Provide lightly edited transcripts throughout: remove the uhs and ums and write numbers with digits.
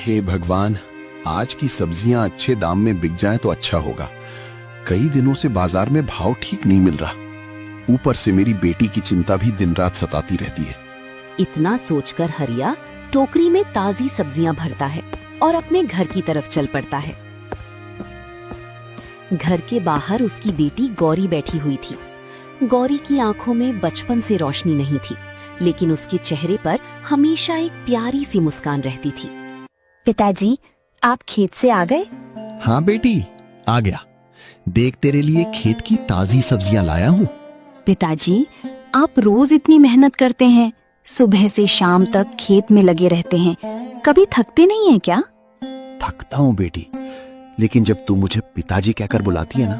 हे भगवान, आज की सब्जियां अच्छे दाम में बिक जाएं तो अच्छा होगा। कई दिनों से बाजार में भाव ठीक नहीं मिल रहा। ऊपर से मेरी बेटी की चिंता भी दिन रात सताती रहती है। इतना सोचकर हरिया टोकरी में ताजी सब्जियां भरता है और अपने घर की तरफ चल पड़ता है। घर के बाहर उसकी बेटी गौरी बैठी हुई थी। गौरी की आंखों में बचपन से रोशनी नहीं थी, लेकिन उसके चेहरे पर हमेशा एक प्यारी सी मुस्कान रहती थी। पिताजी, आप खेत से आ गए? हाँ बेटी, आ गया। देख, तेरे लिए खेत की ताजी सब्जियां लाया हूँ। पिताजी, आप रोज इतनी मेहनत करते हैं, सुबह से शाम तक खेत में लगे रहते हैं, कभी थकते नहीं हैं क्या? थकता हूँ बेटी, लेकिन जब तू मुझे पिताजी कहकर बुलाती है ना,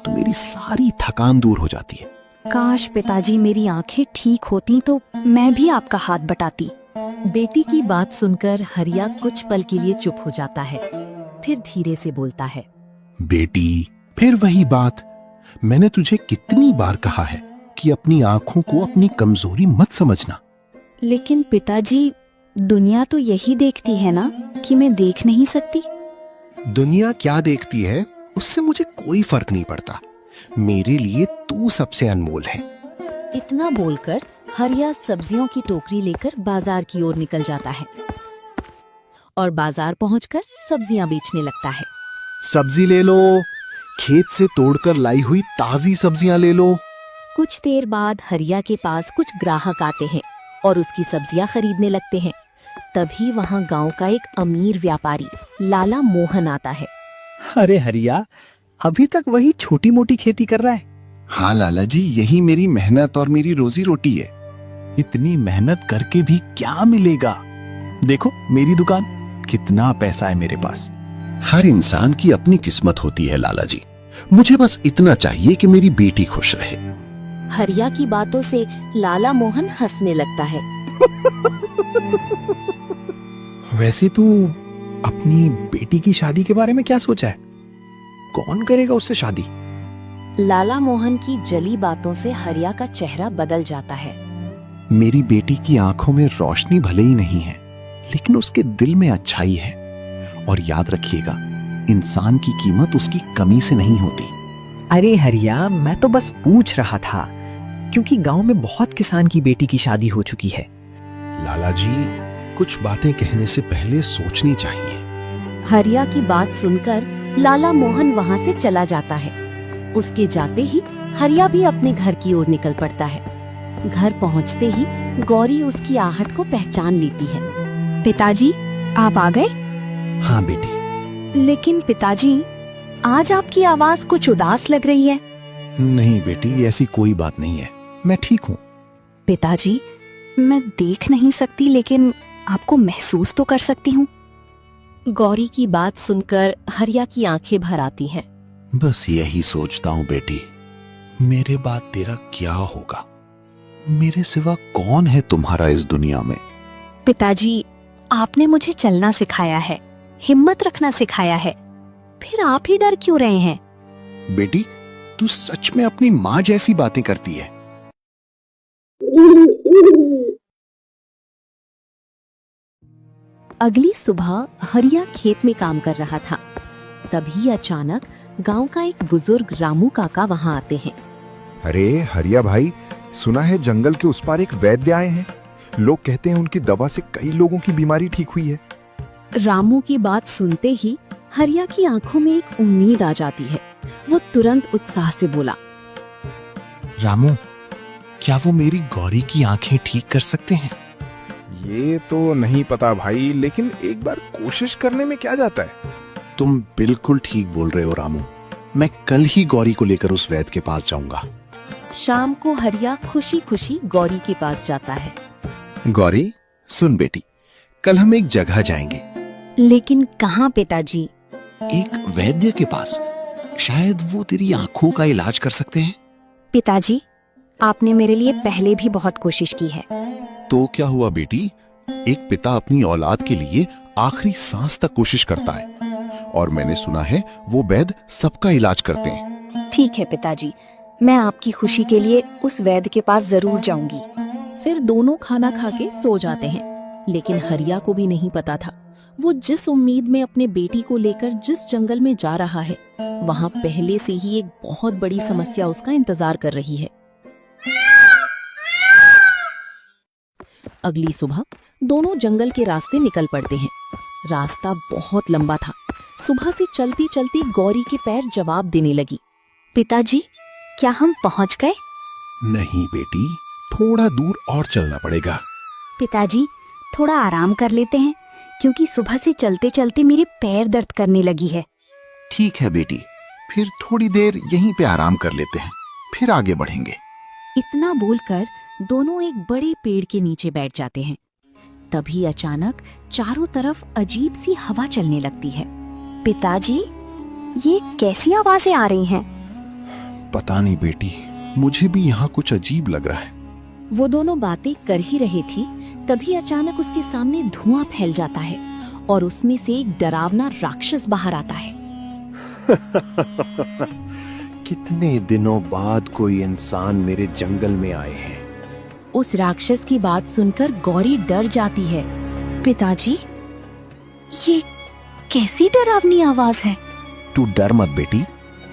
तो मेरी सारी थकान दूर हो जाती है। काश पिताजी मेरी आंखें ठीक होती तो मैं भी आपका हाथ बटाती। बेटी की बात सुनकर हरिया कुछ पल के लिए चुप हो जाता है, फिर धीरे से बोलता है। बेटी, फिर वही बात। मैंने तुझे कितनी बार कहा है कि अपनी आंखों को अपनी कमजोरी मत समझना। लेकिन पिताजी, दुनिया तो यही देखती है ना कि मैं देख नहीं सकती। दुनिया क्या देखती है उससे मुझे कोई फर्क नहीं पड़ता। मेरे लिए तू सबसे अनमोल है। इतना बोलकर हरिया सब्जियों की टोकरी लेकर बाजार की ओर निकल जाता है और बाजार पहुंचकर सब्जियां बेचने लगता है। सब्जी ले लो, खेत से तोड़कर लाई हुई ताजी सब्जियां ले लो। कुछ देर बाद हरिया के पास कुछ ग्राहक आते हैं और उसकी सब्जियां खरीदने लगते हैं। तभी वहां गांव का एक अमीर व्यापारी लाला मोहन आता है। अरे हरिया, अभी तक वही छोटी मोटी खेती कर रहा है? हाँ लाला जी, यही मेरी मेहनत और मेरी रोजी रोटी है। इतनी मेहनत करके भी क्या मिलेगा? देखो मेरी दुकान, कितना पैसा है मेरे पास। हर इंसान की अपनी किस्मत होती है लाला जी। मुझे बस इतना चाहिए कि मेरी बेटी खुश रहे। हरिया की बातों से लाला मोहन हंसने लगता है। वैसे तू अपनी बेटी की शादी के बारे में क्या सोचा है? कौन करेगा उससे शादी? लाला मोहन की जली बातों से हरिया का चेहरा बदल जाता है। मेरी बेटी की आंखों में रोशनी भले ही नहीं है, लेकिन उसके दिल में अच्छाई है। और याद रखिएगा, इंसान की कीमत उसकी कमी से नहीं होती। अरे हरिया, मैं तो बस पूछ रहा था, क्योंकि गांव में बहुत किसान की बेटी की शादी हो चुकी है। लाला जी, कुछ बातें कहने से पहले सोचनी चाहिए। हरिया की बात सुनकर लाला मोहन वहां से चला जाता है। उसके जाते ही हरिया भी अपने घर की ओर निकल पड़ता है। घर पहुंचते ही गौरी उसकी आहट को पहचान लेती है। पिताजी, आप आ गए? हाँ बेटी। लेकिन पिताजी, आज आपकी आवाज कुछ उदास लग रही है। नहीं बेटी, ऐसी कोई बात नहीं है, मैं ठीक हूँ। पिताजी, मैं देख नहीं सकती, लेकिन आपको महसूस तो कर सकती हूँ। गौरी की बात सुनकर हरिया की आंखें भर आती हैं। बस यही सोचता हूँ बेटी, मेरे बाद तेरा क्या होगा? मेरे सिवा कौन है तुम्हारा इस दुनिया में? पिताजी, आपने मुझे चलना सिखाया है, हिम्मत रखना सिखाया है, फिर आप ही डर क्यों रहे हैं? बेटी, तू सच में अपनी माँ जैसी बातें करती है। अगली सुबह हरिया खेत में काम कर रहा था। तभी अचानक गांव का एक बुजुर्ग रामू काका वहां आते हैं। अरे हरिया भाई, सुना है जंगल के उस पार एक वैद्य आए हैं। लोग कहते हैं उनकी दवा से कई लोगों की बीमारी ठीक हुई है। रामू की बात सुनते ही हरिया की आंखों में एक उम्मीद आ जाती है। वो तुरंत उत्साह से बोला, रामू, क्या वो मेरी गौरी की आंखें ठीक कर सकते हैं? ये तो नहीं पता भाई, लेकिन एक बार कोशिश करने में क्या जाता है। तुम बिल्कुल ठीक बोल रहे हो रामू। मैं कल ही गौरी को लेकर उस वैद्य के पास जाऊंगा। शाम को हरिया खुशी खुशी गौरी के पास जाता है। गौरी, सुन बेटी, कल हम एक जगह जाएंगे। लेकिन कहाँ पिताजी? एक वैद्य के पास। शायद वो तेरी आंखों का इलाज कर सकते हैं। पिताजी, आपने मेरे लिए पहले भी बहुत कोशिश की है। तो क्या हुआ बेटी? एक पिता अपनी औलाद के लिए आखिरी सांस तक कोशिश करता है, और मैंने सुना है वो वैद्य सबका इलाज करते हैं। ठीक है पिताजी, मैं आपकी खुशी के लिए उस वैद्य के पास जरूर जाऊंगी। फिर दोनों खाना खा के सो जाते हैं। लेकिन हरिया को भी नहीं पता था वो जिस उम्मीद में अपने बेटी को लेकर जिस जंगल में जा रहा है, वहाँ पहले से ही एक बहुत बड़ी समस्या उसका इंतजार कर रही है। अगली सुबह दोनों जंगल के रास्ते निकल पड़ते हैं। रास्ता बहुत लंबा था। सुबह से चलती चलती गौरी के पैर जवाब देने लगी। पिताजी, क्या हम पहुंच गए? नहीं बेटी, थोड़ा दूर और चलना पड़ेगा। पिताजी, थोड़ा आराम कर लेते हैं, क्योंकि सुबह से चलते चलते मेरे पैर दर्द करने लगी है। ठीक है बेटी, फिर थोड़ी देर यहीं पे आराम कर लेते हैं, फिर आगे बढ़ेंगे। इतना बोलकर दोनों एक बड़े पेड़ के नीचे बैठ जाते हैं। तभी अचानक चारों तरफ अजीब सी हवा चलने लगती है। पिताजी, ये कैसी आवाजें आ रही हैं? पता नहीं बेटी, मुझे भी यहाँ कुछ अजीब लग रहा है। वो दोनों बातें कर ही रहे थी, तभी अचानक उसके सामने धुआं फैल जाता है और उसमें से एक डरावना राक्षस बाहर आता है। कितने दिनों बाद कोई इंसान मेरे जंगल में आए हैं। उस राक्षस की बात सुनकर गौरी डर जाती है। पिताजी, ये कैसी डरावनी आवाज है? तू डर मत बेटी,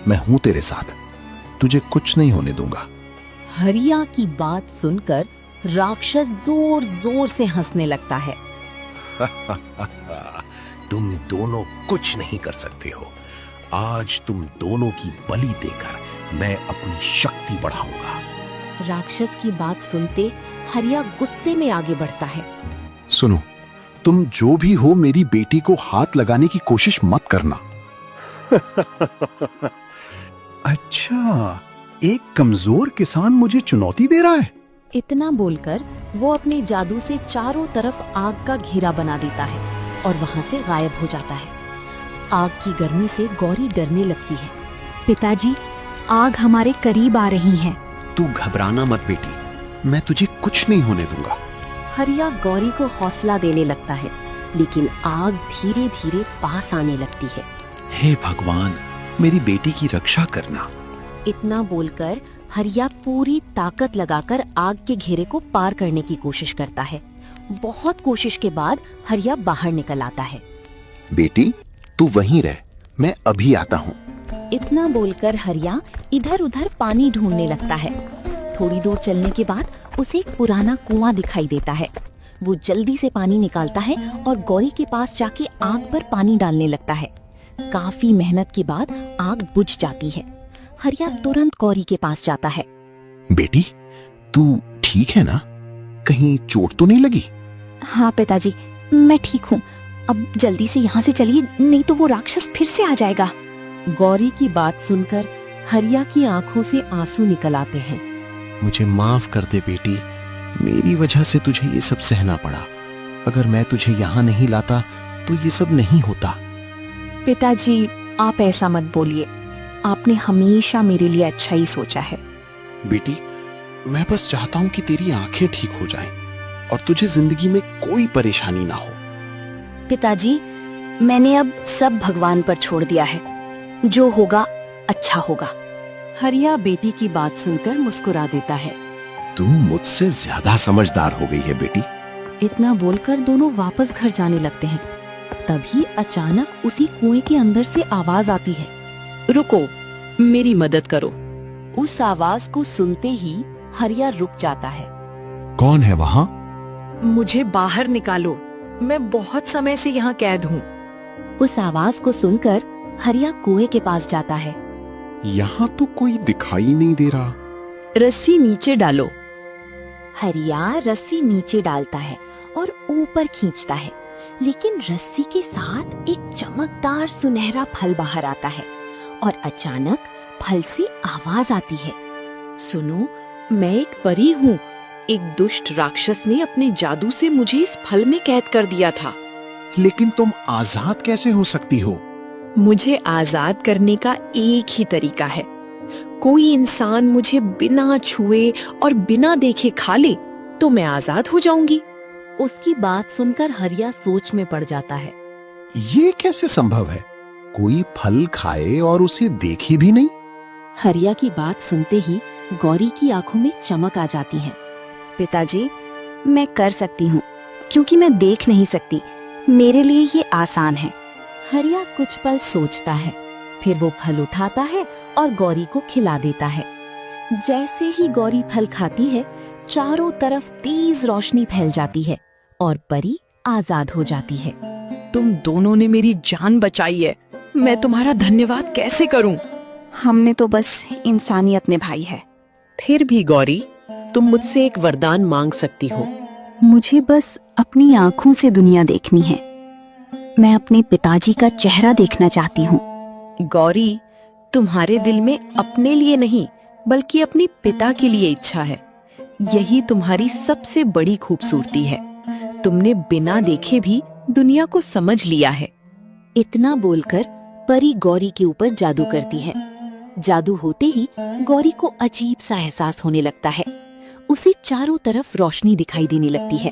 मैं हूं तेरे साथ, तुझे कुछ नहीं होने दूंगा। हरिया की बात सुनकर राक्षस जोर जोर से हंसने लगता है। तुम दोनों कुछ नहीं कर सकते हो। आज तुम दोनों की बलि देकर मैं अपनी शक्ति बढ़ाऊंगा। राक्षस की बात सुनते हरिया गुस्से में आगे बढ़ता है। सुनो, तुम जो भी हो, मेरी बेटी को हाथ लगाने की कोशिश मत करना। अच्छा, एक कमजोर किसान मुझे चुनौती दे रहा है। इतना बोलकर वो अपने जादू से चारों तरफ आग का घेरा बना देता है और वहां से गायब हो जाता है। आग की गर्मी से गौरी डरने लगती है। पिताजी, आग हमारे करीब आ रही है। तू घबराना मत बेटी, मैं तुझे कुछ नहीं होने दूंगा। हरिया गौरी को हौसला देने लगता है, लेकिन आग धीरे धीरे पास आने लगती है। हे भगवान, मेरी बेटी की रक्षा करना। इतना बोलकर हरिया पूरी ताकत लगाकर आग के घेरे को पार करने की कोशिश करता है। बहुत कोशिश के बाद हरिया बाहर निकल आता है। बेटी, तू वहीं रह, मैं अभी आता हूँ। इतना बोलकर हरिया इधर उधर पानी ढूंढने लगता है। थोड़ी दूर चलने के बाद उसे एक पुराना कुआं दिखाई देता है। वो जल्दी से पानी निकालता है और गौरी के पास जाके आग पर पानी डालने लगता है। काफी मेहनत के बाद आग बुझ जाती है। हरिया तुरंत गौरी के पास जाता है। बेटी, तू ठीक है ना? कहीं चोट तो नहीं लगी? हाँ पिताजी, मैं ठीक हूँ। अब जल्दी से यहाँ से चलिए, नहीं तो वो राक्षस फिर से आ जाएगा। गौरी की बात सुनकर हरिया की आंखों से आंसू निकल आते हैं। मुझे माफ कर दे बेटी, मेरी वजह से तुझे ये सब सहना पड़ा। अगर मैं तुझे यहाँ नहीं लाता तो ये सब नहीं होता। पिताजी, आप ऐसा मत बोलिए। आपने हमेशा मेरे लिए अच्छा ही सोचा है। बेटी, मैं बस चाहता हूँ कि तेरी आंखें ठीक हो जाएं और तुझे जिंदगी में कोई परेशानी ना हो। पिताजी, मैंने अब सब भगवान पर छोड़ दिया है। जो होगा अच्छा होगा। हरिया बेटी की बात सुनकर मुस्कुरा देता है। तू मुझसे ज्यादा समझदार हो गई है बेटी। इतना बोलकर दोनों वापस घर जाने लगते हैं। तभी अचानक उसी कुएं के अंदर से आवाज आती है, रुको, मेरी मदद करो। उस आवाज को सुनते ही हरिया रुक जाता है। कौन है वहाँ? मुझे बाहर निकालो, मैं बहुत समय से यहाँ कैद हूँ। उस आवाज को सुनकर हरिया कुएं के पास जाता है। यहाँ तो कोई दिखाई नहीं दे रहा। रस्सी नीचे डालो। हरिया रस्सी नीचे डालता है और ऊपर खींचता है, लेकिन रस्सी के साथ एक चमकदार सुनहरा फल बाहर आता है और अचानक फल से आवाज आती है, सुनो, मैं एक परी हूँ। एक दुष्ट राक्षस ने अपने जादू से मुझे इस फल में कैद कर दिया था। लेकिन तुम आजाद कैसे हो सकती हो? मुझे आजाद करने का एक ही तरीका है। कोई इंसान मुझे बिना छुए और बिना देखे खा ले तो मैं आजाद हो जाऊंगी। उसकी बात सुनकर हरिया सोच में पड़ जाता है। ये कैसे संभव है? कोई फल खाए और उसे देखे भी नहीं? हरिया की बात सुनते ही गौरी की आंखों में चमक आ जाती है। पिताजी, मैं कर सकती हूँ, क्योंकि मैं देख नहीं सकती, मेरे लिए ये आसान है। हरिया कुछ पल सोचता है, फिर वो फल उठाता है और गौरी को खिला देता है। जैसे ही गौरी फल खाती है, चारों तरफ तेज रोशनी फैल जाती है और परी आजाद हो जाती है। तुम दोनों ने मेरी जान बचाई है, मैं तुम्हारा धन्यवाद कैसे करूं? हमने तो बस इंसानियत निभाई है। फिर भी गौरी, तुम मुझसे एक वरदान मांग सकती हो। मुझे बस अपनी आंखों से दुनिया देखनी है। मैं अपने पिताजी का चेहरा देखना चाहती हूँ। गौरी, तुम्हारे दिल में अपने लिए नहीं बल्कि अपने पिता के लिए इच्छा है। यही तुम्हारी सबसे बड़ी खूबसूरती है। तुमने बिना देखे भी दुनिया को समझ लिया है। इतना बोलकर परी गौरी के ऊपर जादू करती है। जादू होते ही गौरी को अजीब सा एहसास होने लगता है। उसे चारों तरफ रोशनी दिखाई देने लगती है।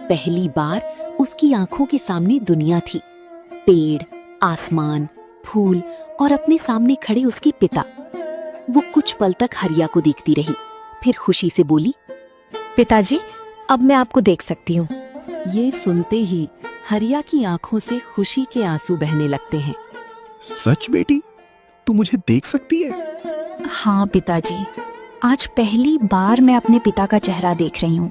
पहली बार उसकी आंखों के सामने दुनिया थी। पेड़, आसमान, फूल और अपने सामने खड़े उसके पिता। वो कुछ पल तक हरिया को देखती रही, फिर खुशी से बोली, पिताजी, अब मैं आपको देख सकती हूँ। ये सुनते ही हरिया की आंखों से खुशी के आंसू बहने लगते हैं। सच बेटी, तू मुझे देख सकती है? हाँ पिताजी, आज पहली बार मैं अपने पिता का चेहरा देख रही हूँ।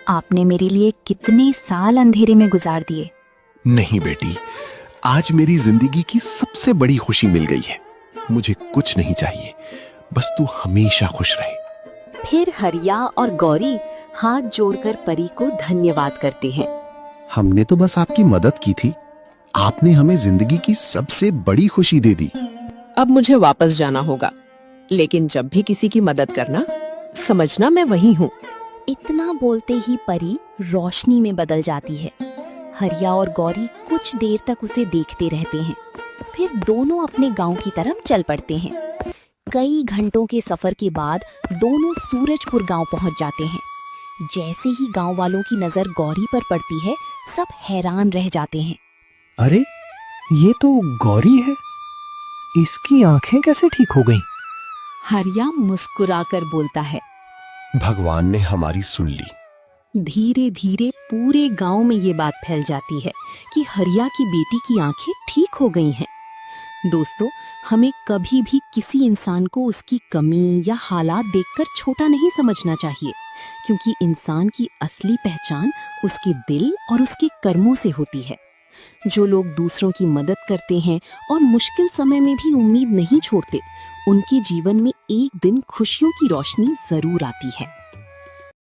आपने मेरे लिए कितने साल अंधेरे में गुजार दिए। नहीं बेटी, आज मेरी जिंदगी की सबसे बड़ी खुशी मिल गई है। मुझे कुछ नहीं चाहिए, बस तू हमेशा खुश रहे। फिर हरिया और गौरी हाथ जोड़कर परी को धन्यवाद करते हैं। हमने तो बस आपकी मदद की थी, आपने हमें जिंदगी की सबसे बड़ी खुशी दे दी। अब मुझे वापस जाना होगा, लेकिन जब भी किसी की मदद करना, समझना मैं वही हूँ। इतना बोलते ही परी रोशनी में बदल जाती है। हरिया और गौरी कुछ देर तक उसे देखते रहते हैं, फिर दोनों अपने गांव की तरफ चल पड़ते हैं। कई घंटों के सफर के बाद दोनों सूरजपुर गांव पहुंच जाते हैं। जैसे ही गांव वालों की नजर गौरी पर पड़ती है, सब हैरान रह जाते हैं। अरे, ये तो गौरी है। इसकी आंखें कैसे ठीक हो गईं? हरिया मुस्कुराकर बोलता है, भगवान ने हमारी सुन ली। धीरे धीरे पूरे गांव में ये बात फैल जाती है कि हरिया की बेटी की आंखें ठीक हो गई हैं। दोस्तों, हमें कभी भी किसी इंसान को उसकी कमी या हालात देखकर छोटा नहीं समझना चाहिए, क्योंकि इंसान की असली पहचान उसके दिल और उसके कर्मों से होती है। जो लोग दूसरों की मदद करते हैं और मुश्किल समय में भी उम्मीद नहीं छोड़ते, उनके जीवन में एक दिन खुशियों की रोशनी जरूर आती है।